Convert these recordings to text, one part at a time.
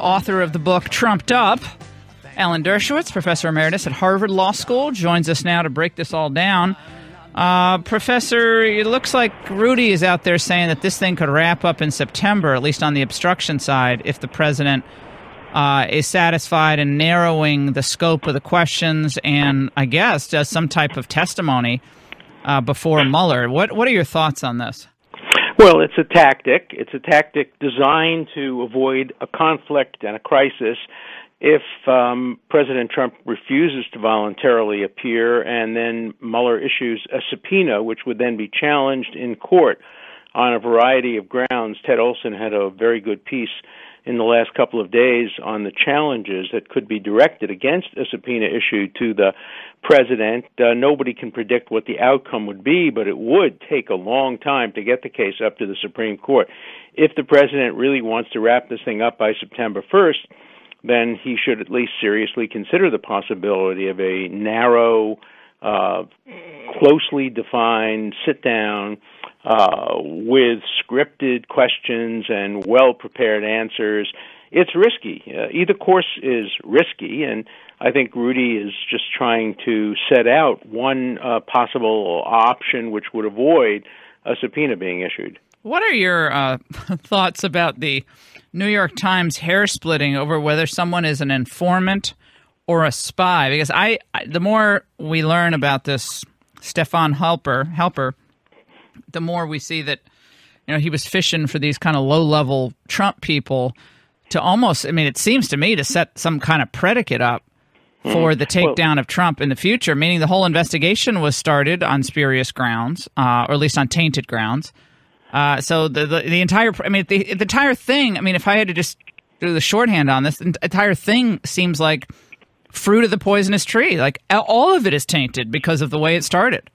author of the book Trumped Up. Alan Dershowitz, professor emeritus at Harvard Law School, joins us now to break this all down. Professor, it looks like Rudy is out there saying that this thing could wrap up in September, at least on the obstruction side, if the president is satisfied in narrowing the scope of the questions and, I guess, does some type of testimony before Mueller. What are your thoughts on this? Well, it's a tactic. It's a tactic designed to avoid a conflict and a crisis if President Trump refuses to voluntarily appear and then Mueller issues a subpoena, which would then be challenged in court on a variety of grounds. Ted Olson had a very good piece in the last couple of days on the challenges that could be directed against a subpoena issued to the president. Nobody can predict what the outcome would be, but it would take a long time to get the case up to the Supreme Court. If the president really wants to wrap this thing up by September 1st, then he should at least seriously consider the possibility of a narrow, closely defined sit-down with scripted questions and well-prepared answers. It's risky. Either course is risky, and I think Rudy is just trying to set out one possible option which would avoid a subpoena being issued. What are your thoughts about the New York Times hair-splitting over whether someone is an informant or a spy? Because the more we learn about this Stefan Halper, the more we see that, he was fishing for these kind of low-level Trump people to almost, it seems to me to set some kind of predicate up for the takedown of Trump in the future, meaning the whole investigation was started on spurious grounds, or at least on tainted grounds. So the entire, the entire thing, if I had to just do the shorthand on this, the entire thing seems like fruit of the poisonous tree. Like all of it is tainted because of the way it started.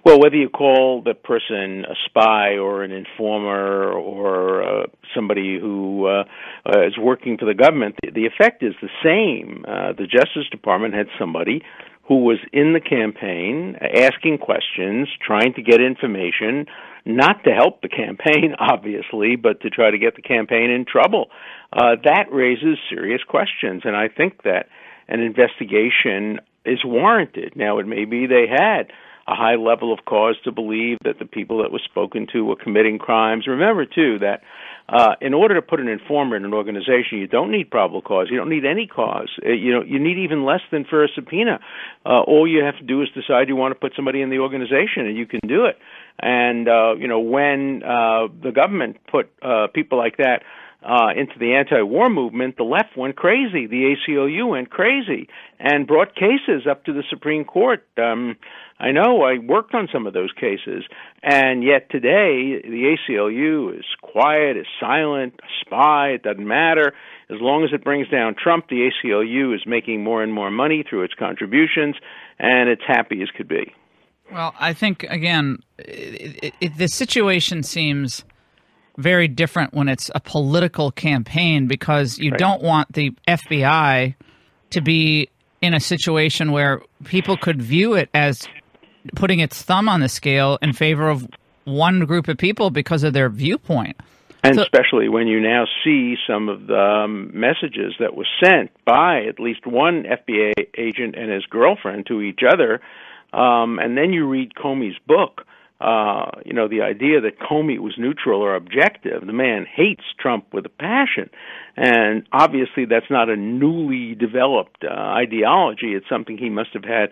Well, whether you call the person a spy or an informer or somebody who is working for the government, the effect is the same. The Justice Department had somebody who was in the campaign asking questions, trying to get information, not to help the campaign, obviously, but to try to get the campaign in trouble. That raises serious questions, and I think that an investigation is warranted. Now, it may be they had a high level of cause to believe that the people that were spoken to were committing crimes. Remember, too, that in order to put an informer in an organization, you don't need probable cause. You don't need any cause. You need even less than for a subpoena. All you have to do is decide you want to put somebody in the organization, and you can do it. And, when the government put people like that into the anti-war movement, the left went crazy. The ACLU went crazy and brought cases up to the Supreme Court. I know I worked on some of those cases, and yet today the ACLU is quiet, is silent, a spy, it doesn't matter. As long as it brings down Trump, the ACLU is making more and more money through its contributions, and it's happy as could be. Well, I think, again, the situation seems very different when it's a political campaign because you don't want the FBI to be in a situation where people could view it as putting its thumb on the scale in favor of one group of people because of their viewpoint. And especially when you now see some of the messages that were sent by at least one FBI agent and his girlfriend to each other, and then you read Comey's book, the idea that Comey was neutral or objective. The man hates Trump with a passion. And obviously that's not a newly developed ideology. It's something he must have had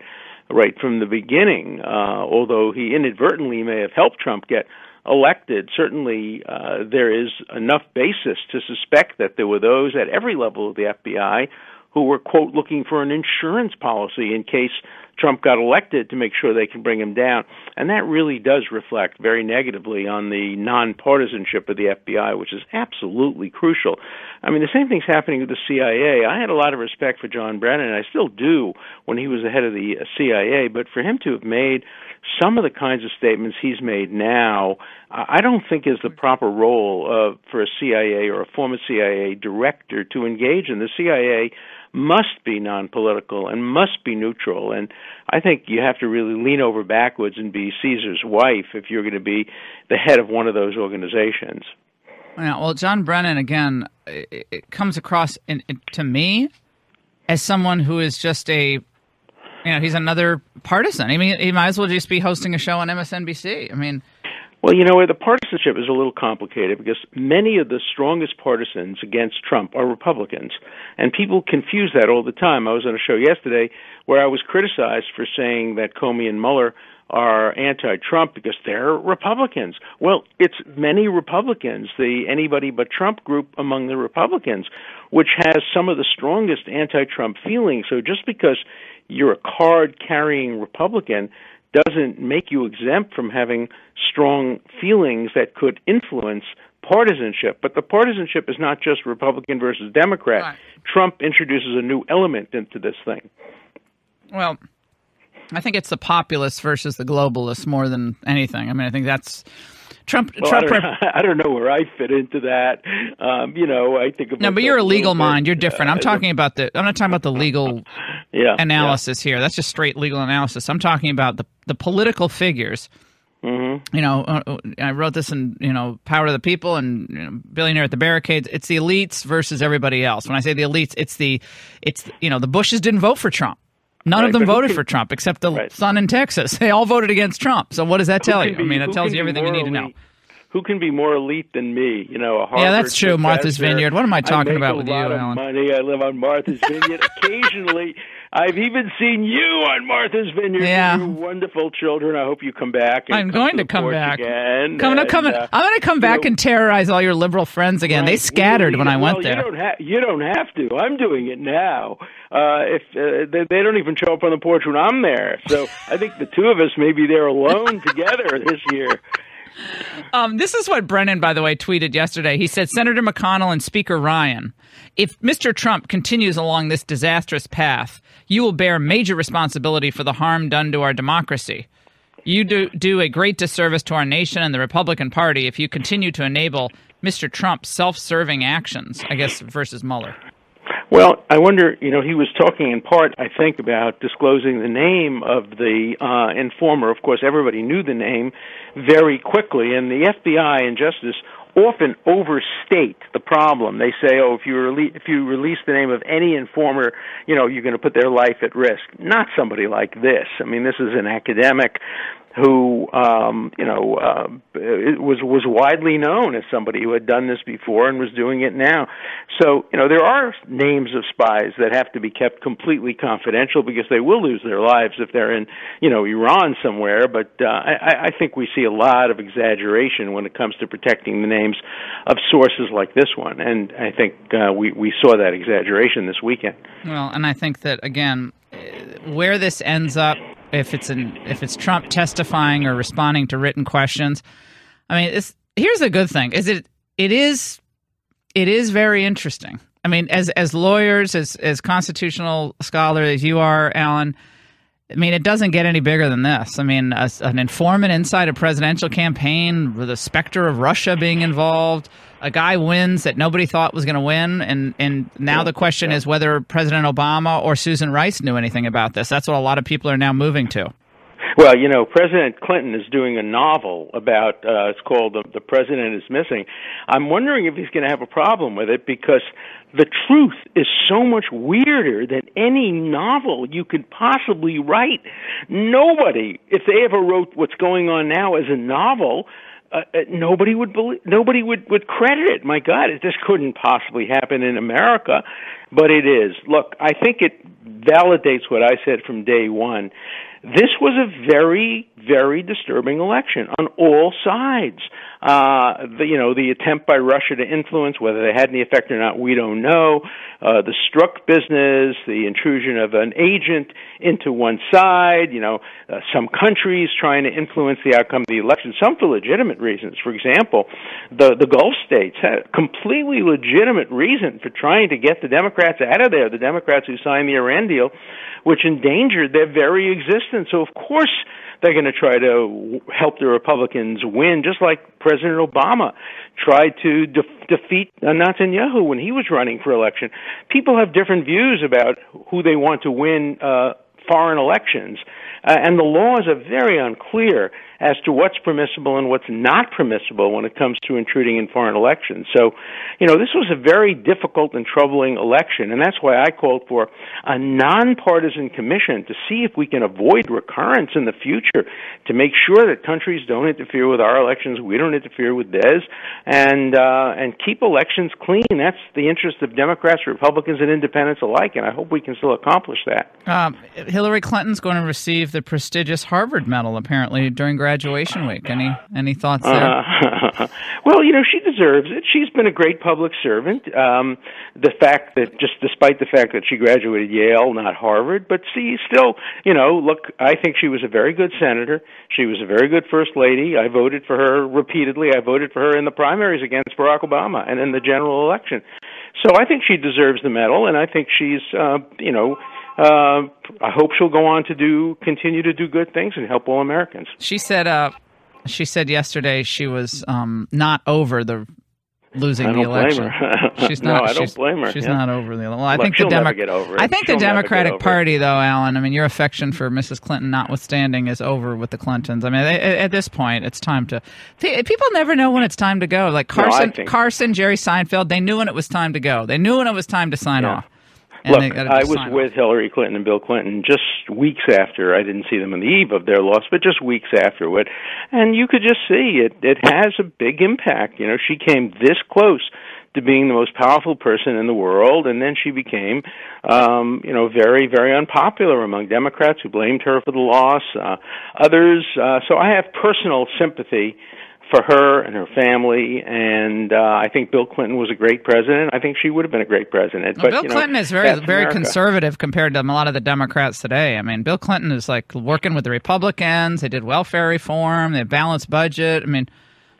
right from the beginning, although he inadvertently may have helped Trump get elected. Certainly there is enough basis to suspect that there were those at every level of the FBI who were, quote, looking for an insurance policy in case Trump got elected to make sure they can bring him down. And that really does reflect very negatively on the nonpartisanship of the FBI, which is absolutely crucial. The same thing's happening with the CIA. I had a lot of respect for John Brennan, and I still do when he was the head of the CIA, but for him to have made some of the kinds of statements he's made now, I don't think is the proper role for a CIA or a former CIA director to engage in. The CIA must be non-political and must be neutral. And I think you have to really lean over backwards and be Caesar's wife if you're going to be the head of one of those organizations. Yeah, well, John Brennan, again, it comes across to me as someone who is just he's another partisan. I mean, he might as well just be hosting a show on MSNBC. I mean, well, the partisanship is a little complicated because many of the strongest partisans against Trump are Republicans, and people confuse that all the time. I was on a show yesterday where I was criticized for saying that Comey and Mueller are anti-Trump because they're Republicans. Well, it's many Republicans, the Anybody But Trump group among the Republicans, which has some of the strongest anti-Trump feelings. So just because you're a card-carrying Republican doesn't make you exempt from having strong feelings that could influence partisanship. But the partisanship is not just Republican versus Democrat. Right. Trump introduces a new element into this thing. Well, I think it's the populists versus the globalists more than anything. I mean, I think that's Trump. Well, I don't know where I fit into that. I think of no, but you're a legal mind. You're different. I'm not talking about the legal analysis here. That's just straight legal analysis. I'm talking about the political figures. Mm-hmm. I wrote this in Power to the People and Billionaire at the Barricades. It's the elites versus everybody else. When I say the elites, it's the Bushes didn't vote for Trump. None of them voted for Trump except the son in Texas. They all voted against Trump. So what does that tell you? I mean, it tells you everything you need to know. Who can be more elite than me? A Harvard that's true. Martha's Vineyard. What am I talking about with you, Alan? I make a lot of money. I live on Martha's Vineyard. Occasionally, I've even seen you on Martha's Vineyard. Yeah. You wonderful children. I hope you come back. I'm going to come back. Again. I'm going to come back and terrorize all your liberal friends again. Right. They scattered when I went there. You don't have to. I'm doing it now. If they don't even show up on the porch when I'm there. So I think the two of us may be there alone together this year. This is what Brennan, by the way, tweeted yesterday. He said, Senator McConnell and Speaker Ryan, if Mr. Trump continues along this disastrous path, you will bear major responsibility for the harm done to our democracy. You do a great disservice to our nation and the Republican Party if you continue to enable Mr. Trump's self-serving actions, I guess, versus Mueller. Well, I wonder, he was talking in part, I think, about disclosing the name of the informer. Of course, everybody knew the name very quickly, and the FBI and Justice often overstate the problem. They say, if you release the name of any informer, you're going to put their life at risk. Not somebody like this. I mean, this is an academic who was widely known as somebody who had done this before and was doing it now. So, there are names of spies that have to be kept completely confidential because they will lose their lives if they're in, Iran somewhere. But I think we see a lot of exaggeration when it comes to protecting the names of sources like this one. And I think we saw that exaggeration this weekend. Well, and I think that, again, where this ends up, if it's Trump testifying or responding to written questions, I mean, here's a good thing: it is very interesting. I mean, as lawyers, as constitutional scholars as you are, Alan, I mean, it doesn't get any bigger than this. I mean, an informant inside a presidential campaign with a specter of Russia being involved. A guy wins that nobody thought was going to win, and now the question is whether President Obama or Susan Rice knew anything about this. That's what a lot of people are now moving to. Well, President Clinton is doing a novel about, it's called The President is Missing. I'm wondering if he's going to have a problem with it because the truth is so much weirder than any novel you could possibly write. Nobody, if they ever wrote what's going on now as a novel, nobody would credit it. My God, this couldn't possibly happen in America, but it is. Look, I think it validates what I said from day one. This was a very, very disturbing election on all sides. The attempt by Russia to influence, whether they had any effect or not, we don't know. The Strzok business, the intrusion of an agent into one side, some countries trying to influence the outcome of the election, some for legitimate reasons. For example, the Gulf states had a completely legitimate reason for trying to get the Democrats out of there, the Democrats who signed the Iran deal, which endangered their very existence. So, of course, they're going to try to help the Republicans win, just like President Obama tried to defeat Netanyahu when he was running for election. People have different views about who they want to win foreign elections, and the laws are very unclear. as to what's permissible and what's not permissible when it comes to intruding in foreign elections. So, this was a very difficult and troubling election, and that's why I called for a nonpartisan commission to see if we can avoid recurrence in the future, to make sure that countries don't interfere with our elections, we don't interfere with theirs, and keep elections clean. That's the interest of Democrats, Republicans, and independents alike, and I hope we can still accomplish that. Hillary Clinton's going to receive the prestigious Harvard medal, apparently, during graduation week. Any thoughts there? Well, she deserves it. She's been a great public servant. The fact that, just despite the fact that she graduated Yale, not Harvard, but still, look, I think she was a very good senator. She was a very good first lady. I voted for her repeatedly. I voted for her in the primaries against Barack Obama and in the general election. So I think she deserves the medal, and I think she's, I hope she'll go on to continue to do good things and help all Americans. She said yesterday she was not over the losing the election. She's not. I don't blame her. She's not over the election. Well, I think she'll never get over it. I think the Democratic Party, though, Alan, your affection for Mrs. Clinton notwithstanding, is over with the Clintons. At this point, it's time to. People never know when it's time to go. Like Carson, Jerry Seinfeld, they knew when it was time to go. They knew when it was time to sign off. Look, I was with Hillary Clinton and Bill Clinton just weeks after. I didn't see them on the eve of their loss, but just weeks afterward. And you could just see it has a big impact. She came this close to being the most powerful person in the world, and then she became, very, very unpopular among Democrats who blamed her for the loss. Others, so I have personal sympathy for her and her family, and I think Bill Clinton was a great president. I think she would have been a great president. Well, Bill Clinton is very conservative compared to a lot of the Democrats today. Bill Clinton is like working with the Republicans. They did welfare reform. They have balanced budget.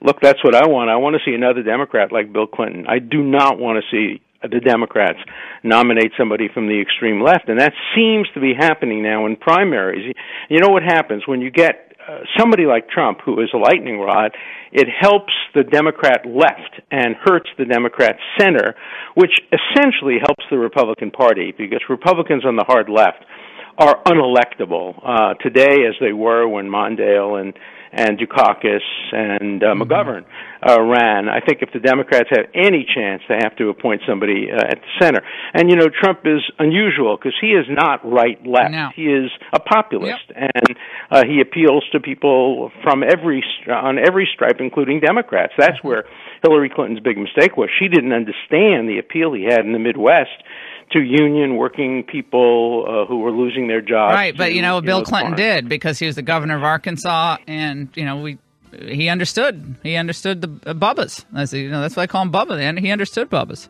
Look, that's what I want. I want to see another Democrat like Bill Clinton. I do not want to see the Democrats nominate somebody from the extreme left, and that seems to be happening now in primaries. You know what happens when you get somebody like Trump, who is a lightning rod? It helps the Democrat left and hurts the Democrat center, which essentially helps the Republican Party, because Republicans on the hard left are unelectable today, as they were when Mondale and Dukakis and McGovern ran. I think if the Democrats have any chance, they have to appoint somebody at the center. And, Trump is unusual because he is not right-left. No. He is a populist, and he appeals to people on every stripe, including Democrats. That's where Hillary Clinton's big mistake was. She didn't understand the appeal he had in the Midwest to union working people who were losing their jobs. Right, but Bill Clinton did, because he was the governor of Arkansas, and he understood. He understood the Bubbas. That's why I call him Bubba. And he understood Bubbas.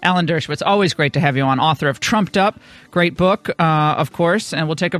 Alan Dershowitz, always great to have you on. Author of Trumped Up, great book, of course. And we'll take a